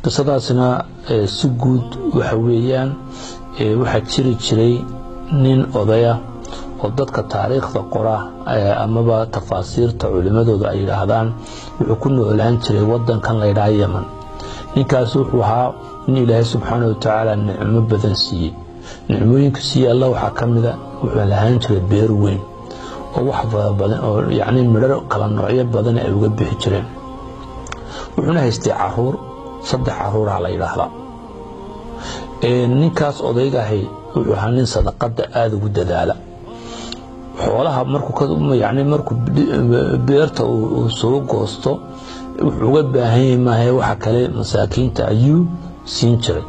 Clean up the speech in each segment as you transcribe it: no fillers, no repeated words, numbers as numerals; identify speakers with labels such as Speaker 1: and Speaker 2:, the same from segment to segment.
Speaker 1: qisadaasina si guud waxa weeyaan waxa jiray nin odaya oo dadka taariikhda qora amaba tafaasiirta culimadooda ay yiraahdaan wuxuu ku noolaan jiray wadankan la yiraahdo Yemen. ninkaas wuxuu ahaa in Ilaahay subxaanahu wa ta'ala nicmo badan siiyay. nicmooyinka siiyay Allah waxa kamida wuxuu lahaan jiray beer weyn oo wax badan oo midho kala noocyo badan ay uga bixi jireen. wuxuuna haystay caruur 3 caruur la yiraahdo. ninkaas odayga ahay wuxuu ahaa nin sadaqada aad ugu dadaala. xoolaha markuu beerta uu soo goosto wuxuu uga baahan yahay waxa kale masaakiinta ayuu siin jiray.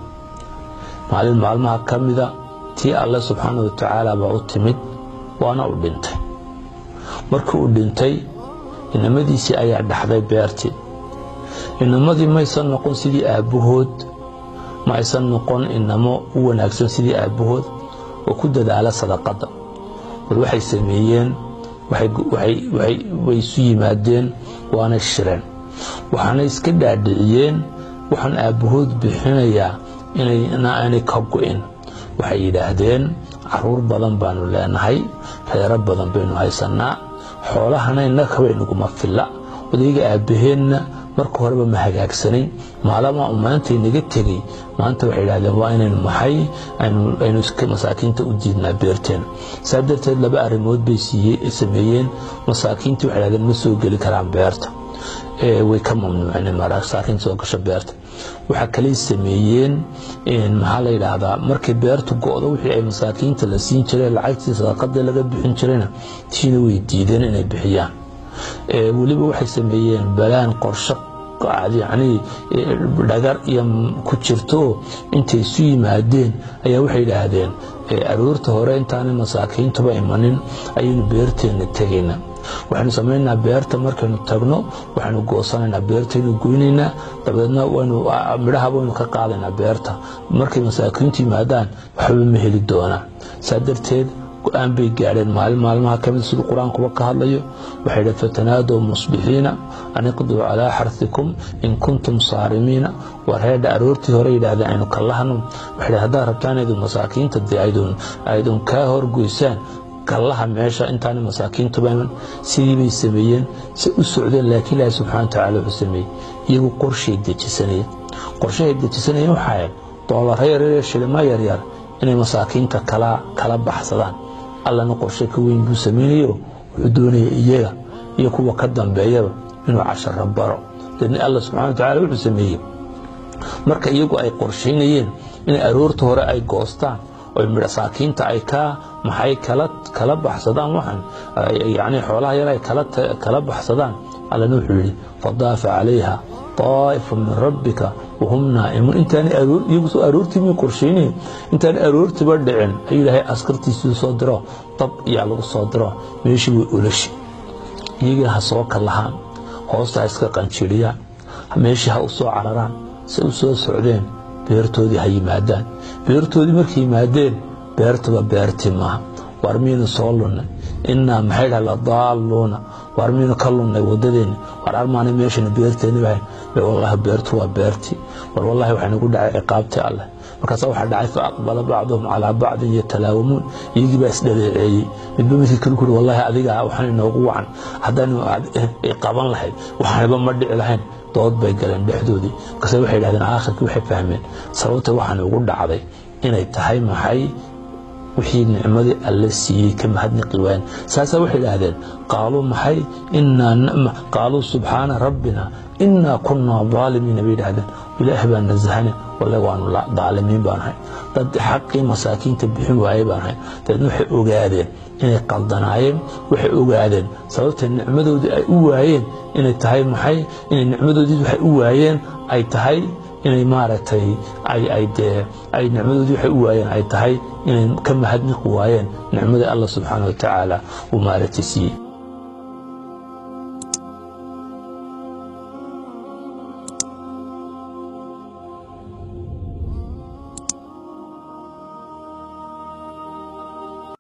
Speaker 1: maalmaha kamida tii Allah subhanahu wa ta'ala baa u timid waana u dhintay. markii uu dhintay inamadiisi ayaa dhaxday beertii. inamadii ma aysan noqon sidii aabahood, ma aysan noqon inamo u wanaagsan sidii aabahood oo ku dadaala sadaqada. waxay sameeyeen way isu yimaadeen waana shireen. waxaana iska dhaadhiciyeen waxaan aabahood bixinayaa inay ka go'in. waxay yiraahdeen caruur badan baanu leenahay, reero badan baynu haysanaa, xoolahana innaka way naguma filla. odayga aabaheenna marka horeba ma hagaagsanin, maalama maanta inaga tagay. maanta waxay yiraahdeen waa inaynu aynu iska masaakiinta u diidnaa beerteen. sababteed 2 arrimood bay sameeyeen. masaakiintu waxay yiraahdeen ma soo gali karaan beerta, way ka mamnuuceen masaakiinta soo gasho beerta. waxa kale sameeyeen maxaa la yiraahdaa markii beertu go'do wixii ay masaakiinta la siin jiray lacagtii sadaqada laga bixin jirayna tiina way diideen inay bixiyaan. waliba waxay sameeyeen balaan qorshe dhagar iyo ku jirto intay isu yimaadeen ayaa waxay yiraahdeen aroorta hore intaan masaakiintuba imanin ayaynu beerteena tagaynaa. waxaanu sameeynaa beerta markaynu tagno waxaanu goosanaynaa beerteenu goynaynaa, dabeedna midhaha waynu ka qaadaynaa beerta. markay masaakiintu yimaadaan waxba ma heli doonaan. saadarteed go'aan bay gaadheen maalmaha kamid sida quraankuba ka hadlayo. waxay yidhahdeen fatanaadoo musbixiina aniqduu calaa xarthikum in kuntum saarimiina. waa reedha aroortii hore yidhaahdeen aynu ka lahno. waxay yidhahdeen haddaad rabtaan idin masaakiinta aydun kaa horgoysaan kallaha meesha intaan masaakiintuba iman. sidii bay sameeyeen, si u socdeen. laakiin Ilaahay subxaanahu wa ta'ala wuxuu sameeyey iyagu qorshay dejisanayeen waxay doolar yar shilimo yar inay masaakiinta kala baxsadaan. allana qorshe ka weyn buu sameeyo. wuxuu doonayay iyaga iyo kuwa ka dambeeyaba inuu cashar baro. dadna Allah subhanahu wa ta'ala wuxuu sameeyay marka iyagu ay qorsheynayeen in aroorta hore ay goostaan oo masaakiinta ay kala baxsadaan waxan xoolaha yar ay kala baxsadaan. allana wuxuu yiri fadaafa calayha طائف من ربك وهم نائمون. intaan aroortii ma qorsheynay, intaan aroortii ba dhicin ayuu Ilaahay askartiisu soo diro, tab iyo lagu soo diro meeshii way ulashi. iyaga ha soo kalahaan hoosta iska qanjiriya, meeshii ha u soo cararaan. si u soo socdeen beertoodii ha yimaadaan. beertoodii markay yimaadeen beertuba beertii maaha. warmiina soo lunay inna maxay la daaluna. warmiina ka lunay wadadeena. war armaana meeshana beerteena baa wallahi beertu waa beerti. war wallahi waxa nagu dhacay ciqaabtii Allah. markaas waxa dhacay fa aqbala ba'dhum ala ba'd yatalaawamun. iyagii baa isdhabeeyay midba midkii kale ku wallahi adiga waxaan inoogu wacan haddaan qaban lahayd waxaanba ma dhici lahayn. dood bay galeen dhexdoodii. markaas waxay yiraahdeen aakhirkii waxay fahmeen sababta waxaan ugu dhacday inay tahay maxay wixii nicmadii alla siiyay ka mahadnaqi waayeen. saasa waxay yiraahdeen qaaluu subhaana rabbina inna kunna zaalimiin. bay yiraahdeen ilaahay baan nazahane wallahi waanu zaalimiin baan ahay, dad xaqii masaakiinta bixin waayay baan ahay. dadna waxay ogaadeen inay qaldanaayeen. waxay ogaadeen sababta nicmadoodii ay u waayeen inay tahay maxay inay nicmadoodii waxay u waayeen ay tahay inay maaragtay ay nicmadoodii waxay u waayeen ay tahay inay ka mahadnaqi waayeen nicmada Allah subhanahu wa ta'ala uu maaragtay siiyay.